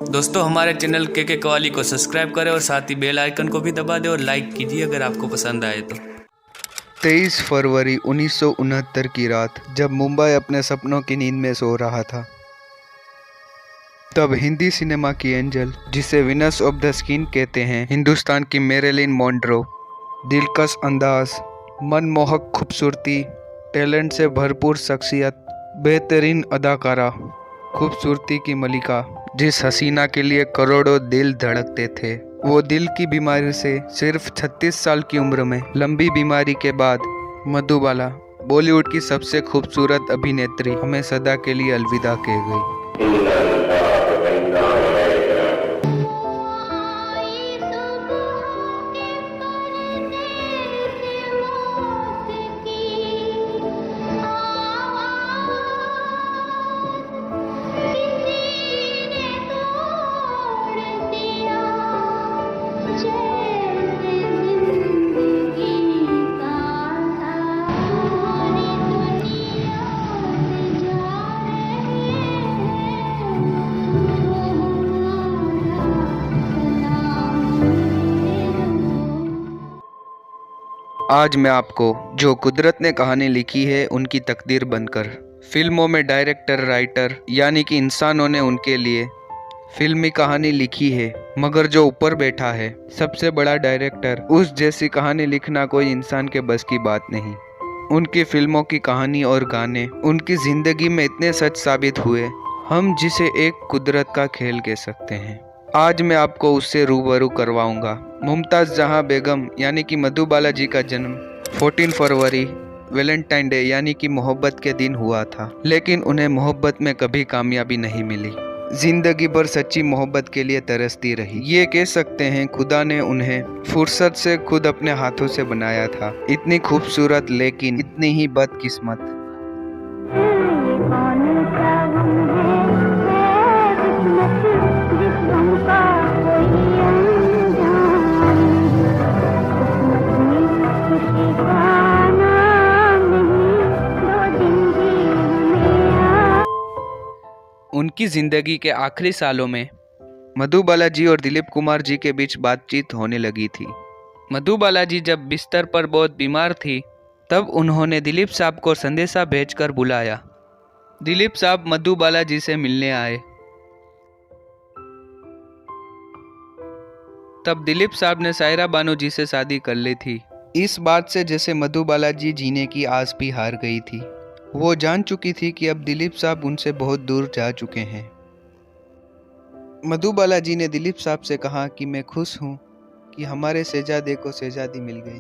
दोस्तों हमारे चैनल के कवाली को सब्सक्राइब करें और साथ ही बेल आइकन को भी दबा दें और लाइक कीजिए अगर आपको पसंद आए तो। 23 फरवरी 1969 की रात जब मुंबई अपने सपनों की नींद में सो रहा था, तब हिंदी सिनेमा की एंजल, जिसे विनस ऑफ द स्किन कहते हैं, हिंदुस्तान की मैरिलिन मोनरो, दिलकश अंदाज, मनमोहक खूबसूरती, टैलेंट से भरपूर शख्सियत, बेहतरीन अदाकारा, खूबसूरती की मलिका, जिस हसीना के लिए करोड़ों दिल धड़कते थे, वो दिल की बीमारी से सिर्फ 36 साल की उम्र में, लंबी बीमारी के बाद मधुबाला, बॉलीवुड की सबसे खूबसूरत अभिनेत्री, हमें सदा के लिए अलविदा कह गई। आज मैं आपको जो कुदरत ने कहानी लिखी है उनकी तकदीर बनकर, फिल्मों में डायरेक्टर राइटर यानी कि इंसानों ने उनके लिए फिल्मी कहानी लिखी है, मगर जो ऊपर बैठा है सबसे बड़ा डायरेक्टर, उस जैसी कहानी लिखना कोई इंसान के बस की बात नहीं। उनकी फिल्मों की कहानी और गाने उनकी ज़िंदगी में इतने सच साबित हुए, हम जिसे एक कुदरत का खेल कह सकते हैं। आज मैं आपको उससे रूबरू करवाऊंगा। मुमताज़ जहां बेगम यानी कि मधुबाला जी का जन्म 14 फरवरी वैलेंटाइन डे यानी कि मोहब्बत के दिन हुआ था, लेकिन उन्हें मोहब्बत में कभी कामयाबी नहीं मिली। जिंदगी भर सच्ची मोहब्बत के लिए तरसती रही। ये कह सकते हैं खुदा ने उन्हें फुर्सत से खुद अपने हाथों से बनाया था। इतनी खूबसूरत लेकिन इतनी ही बदकिस्मत। उनकी जिंदगी के आखिरी सालों में मधुबाला जी और दिलीप कुमार जी के बीच बातचीत होने लगी थी। मधुबाला जी जब बिस्तर पर बहुत बीमार थी, तब उन्होंने दिलीप साहब को संदेशा भेजकर बुलाया। दिलीप साहब मधुबाला जी से मिलने आए। तब दिलीप साहब ने सायरा बानो जी से शादी कर ली थी। इस बात से जैसे मधुबाला जी जीने की आस भी हार गई थी। वो जान चुकी थी कि अब दिलीप साहब उनसे बहुत दूर जा चुके हैं। मधुबाला जी ने दिलीप साहब से कहा कि मैं खुश हूँ कि हमारे शहजादे को शहजादी मिल गई।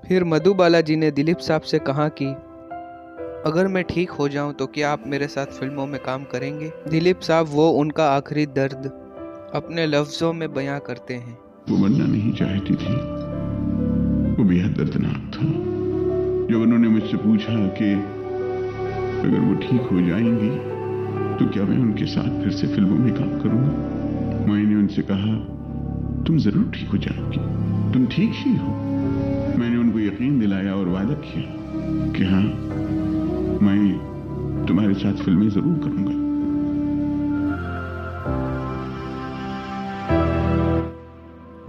फिर मधुबाला जी ने दिलीप साहब से कहा कि अगर मैं ठीक हो जाऊं तो क्या आप मेरे साथ फिल्मों में काम करेंगे? दिलीप साहब वो उनका आखिरी दर्द अपने लफ्जों में बयां करते हैं। वो मरना नहीं चाहती थी, वो बेहद दर्दनाक था। जब उन्होंने मुझसे पूछा कि अगर वो ठीक हो जाएंगी तो क्या मैं उनके साथ फिर से फिल्मों में काम करूंगा, मैंने उनसे कहा तुम जरूर ठीक हो जाओगी, तुम ठीक ही हो। मैंने उनको यकीन दिलाया और वादा किया कि हाँ, मैं तुम्हारे साथ फिल्में जरूर करूंगा।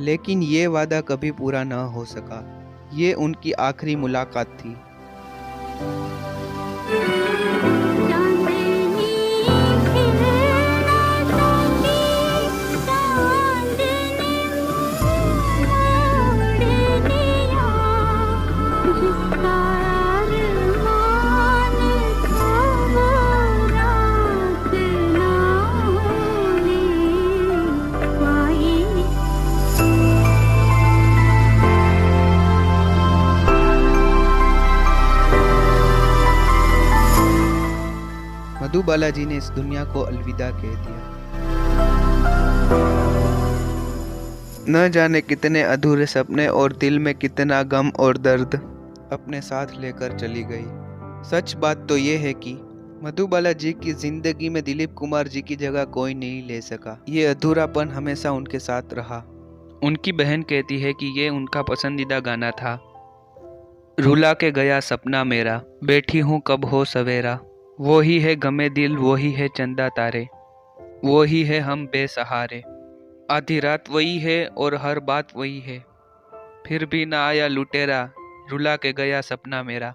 लेकिन ये वादा कभी पूरा न हो सका। ये उनकी आखिरी मुलाकात थी। मधुबाला जी ने इस दुनिया को अलविदा कह दिया। न जाने कितने अधूरे सपने और दिल में कितना गम और दर्द अपने साथ लेकर चली गई। सच बात तो ये है कि मधुबाला जी की जिंदगी में दिलीप कुमार जी की जगह कोई नहीं ले सका। ये अधूरापन हमेशा उनके साथ रहा। उनकी बहन कहती है कि ये उनका पसंदीदा गाना था। रुला के गया सपना मेरा, बैठी हूँ कब हो सवेरा, वो ही है गमे दिल, वो ही है चंदा तारे, वो ही है हम बेसहारे, आधी रात वही है और हर बात वही है, फिर भी ना आया लुटेरा, रुला के गया सपना मेरा।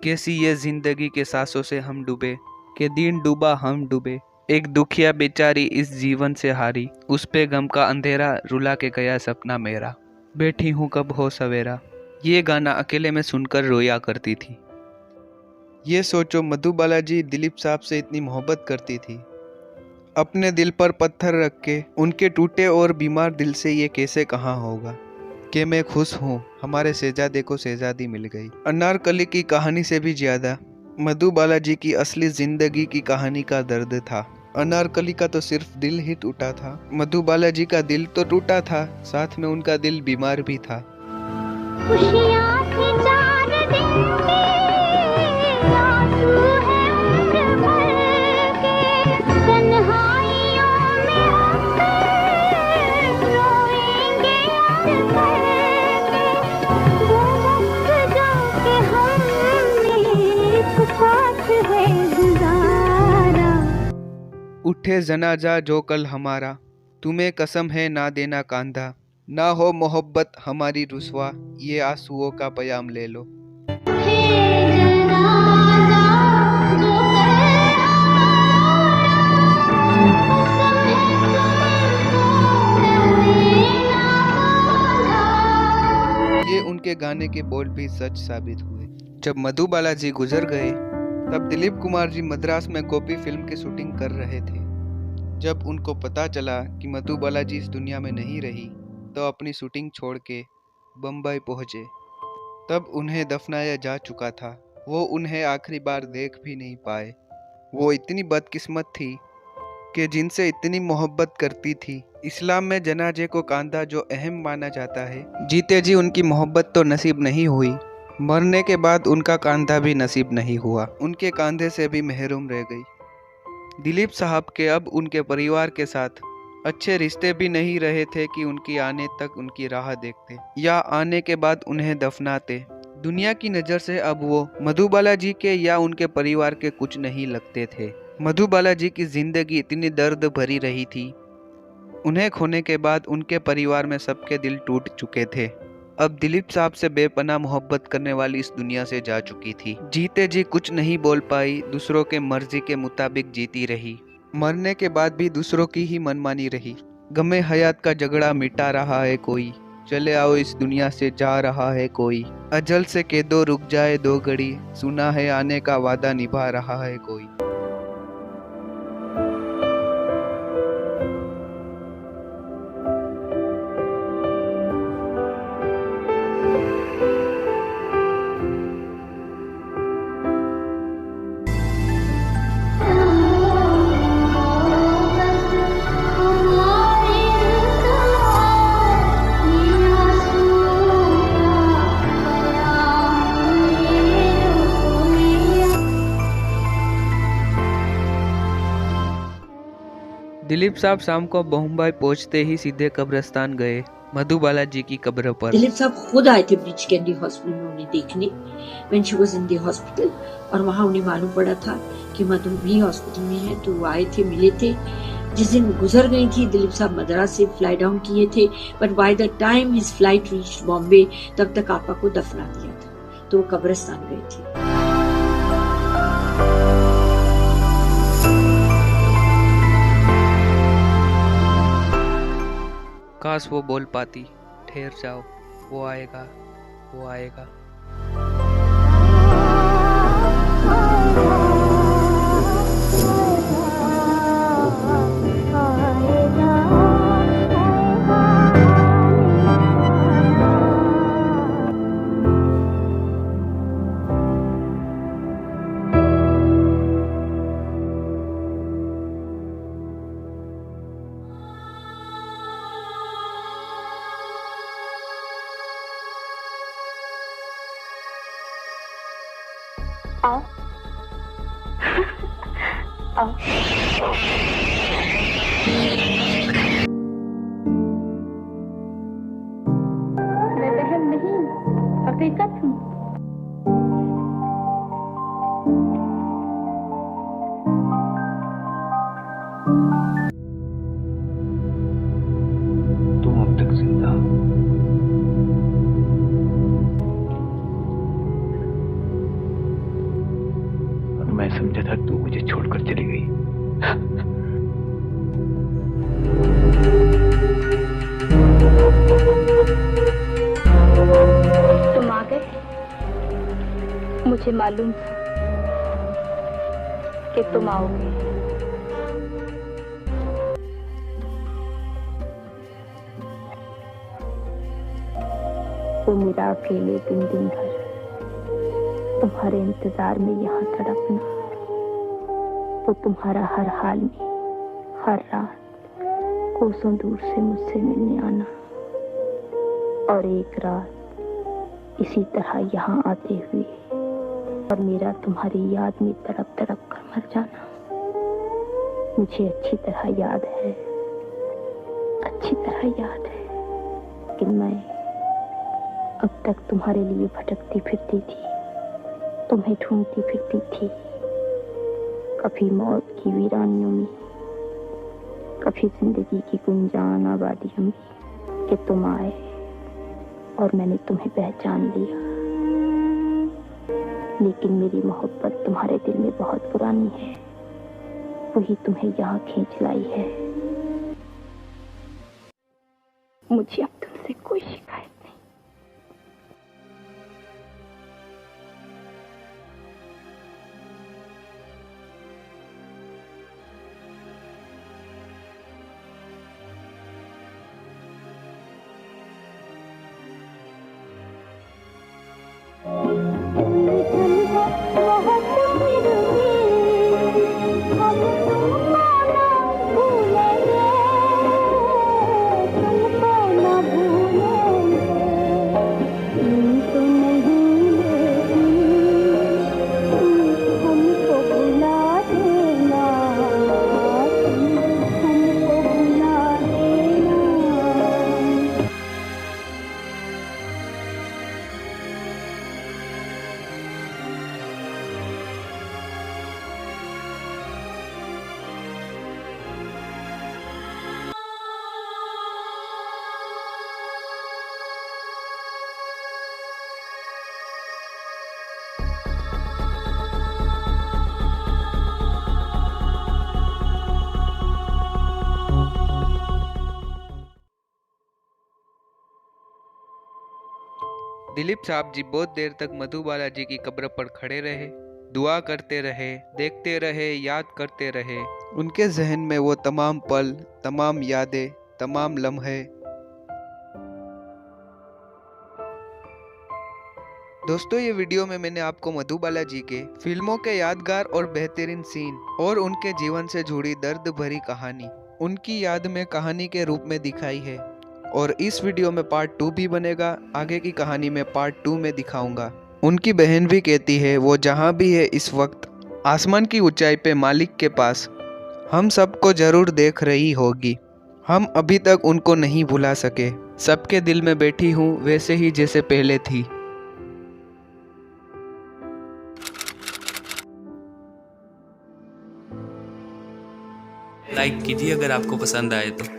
कैसी ये जिंदगी के सांसों से हम डूबे, के दिन डूबा हम डूबे, एक दुखिया बेचारी इस जीवन से हारी, उस पे गम का अंधेरा, रुला के गया सपना मेरा, बैठी हूँ कब हो सवेरा। ये गाना अकेले में सुनकर रोया करती थी। ये सोचो मधुबाला जी दिलीप साहब से इतनी मोहब्बत करती थी। अपने दिल पर पत्थर रख के उनके टूटे और बीमार दिल से ये कैसे कहाँ होगा कि मैं खुश हूँ, हमारे शहजादे को शहजादी मिल गई। अनारकली की कहानी से भी ज्यादा मधुबाला जी की असली जिंदगी की कहानी का दर्द था। अनारकली का तो सिर्फ दिल ही टूटा था, मधुबाला जी का दिल तो टूटा था, साथ में उनका दिल बीमार भी था। खुशियाँ थी 4 दिन की, आंसू है उम्र भर के, तन्हाइयों में हंसकर रोएंगे यार करके, वो वक्त जो कि हमने साथ है गुजारा। उठे जनाजा जो कल हमारा, तुम्हें कसम है ना देना कांधा, ना हो मोहब्बत हमारी रुसवा, ये आंसुओं का पयाम ले लो। ये उनके गाने के बोल भी सच साबित हुए। जब मधुबाला जी गुजर गए तब दिलीप कुमार जी मद्रास में गोपी फिल्म की शूटिंग कर रहे थे। जब उनको पता चला कि मधुबाला जी इस दुनिया में नहीं रही तो अपनी शूटिंग छोड़ के बम्बई पहुंचे। तब उन्हें दफनाया जा चुका था, वो उन्हें आखिरी बार देख भी नहीं पाए। वो इतनी बदकिस्मत थी कि जिनसे इतनी मोहब्बत करती थी। इस्लाम में जनाजे को कांधा जो अहम माना जाता है, जीते जी उनकी मोहब्बत तो नसीब नहीं हुई, मरने के बाद उनका कांधा भी नसीब नहीं हुआ, उनके कांधे से भी महरूम रह गई। दिलीप साहब के अब उनके परिवार के साथ अच्छे रिश्ते भी नहीं रहे थे कि उनकी आने तक उनकी राह देखते या आने के बाद उन्हें दफनाते। दुनिया की नज़र से अब वो मधुबाला जी के या उनके परिवार के कुछ नहीं लगते थे। मधुबाला जी की जिंदगी इतनी दर्द भरी रही थी। उन्हें खोने के बाद उनके परिवार में सबके दिल टूट चुके थे। अब दिलीप साहब से बेपनाह मोहब्बत करने वाली इस दुनिया से जा चुकी थी। जीते जी कुछ नहीं बोल पाई, दूसरों के मर्जी के मुताबिक जीती रही। मरने के बाद भी दूसरों की ही मनमानी रही। गमे हयात का झगड़ा मिटा रहा है कोई, चले आओ इस दुनिया से जा रहा है कोई, अजल से कह दो रुक जाए 2 घड़ी, सुना है आने का वादा निभा रहा है कोई। दिलीप साहब शाम को मुंबई पहुंचते ही सीधे कब्रिस्तान गए, मधुबाला जी की कब्र पर। दिलीप साहब खुद आए थे ब्रिज कैंडी हॉस्पिटल में उन्हें देखने, when she was in the hospital, और वहाँ उन्हें मालूम पड़ा था कि मधु भी हॉस्पिटल में है, तो वो आए थे, मिले थे। जिस दिन गुजर गई थी, दिलीप साहब मद्रास से फ्लाई डाउन किए थे, but by the time his flight reached Bombay, तब तक आपा को दफना दिया था, तो वो कब्रिस्तान गए थे। काश वो बोल पाती, ठहर जाओ, वो आएगा, वो आएगा। आओ आओ। मैं बहन नहीं, हकीकत हूँ। तुम अब तक जिंदा हो। और मैं समझा था तू मुझे छोड़कर चली गई। तुम आ गए। मुझे मालूम था कि तुम आओगे। तो मेरा अकेले दिन दिन भर तुम्हारे इंतजार में यहाँ तड़पना, तो तुम्हारा हर हाल में हर रात कोसों दूर से मुझसे मिलने आना, और एक रात इसी तरह यहाँ आते हुए और मेरा तुम्हारी याद में तड़प तड़प कर मर जाना। मुझे अच्छी तरह याद है, अच्छी तरह याद है कि मैं अब तक तुम्हारे लिए भटकती फिरती थी, तुम्हें ढूंढती फिरती थी, कभी मौत की वीरानियों में, कभी जिंदगी की गुंजान आबादियों में, कि तुम आए और मैंने तुम्हें पहचान लिया। लेकिन मेरी मोहब्बत तुम्हारे दिल में बहुत पुरानी है, वही तुम्हें यहाँ खींच लाई है। मुझे अब तुमसे कोई शिकायत नहीं। दिलीप साहब जी बहुत देर तक मधुबाला जी की कब्र पर खड़े रहे, दुआ करते रहे, देखते रहे, याद करते रहे। उनके जहन में वो तमाम पल, तमाम यादें, तमाम लम्हे। दोस्तों, ये वीडियो में मैंने आपको मधुबाला जी के फिल्मों के यादगार और बेहतरीन सीन और उनके जीवन से जुड़ी दर्द भरी कहानी उनकी याद में कहानी के रूप में दिखाई है। और इस वीडियो में पार्ट 2 भी बनेगा। आगे की कहानी में पार्ट 2 में दिखाऊंगा। उनकी बहन भी कहती है वो जहाँ भी है इस वक्त आसमान की ऊंचाई पे मालिक के पास हम सबको जरूर देख रही होगी। हम अभी तक उनको नहीं भुला सके। सबके दिल में बैठी हूँ वैसे ही जैसे पहले थी। लाइक कीजिए अगर आपको पसंद आए तो।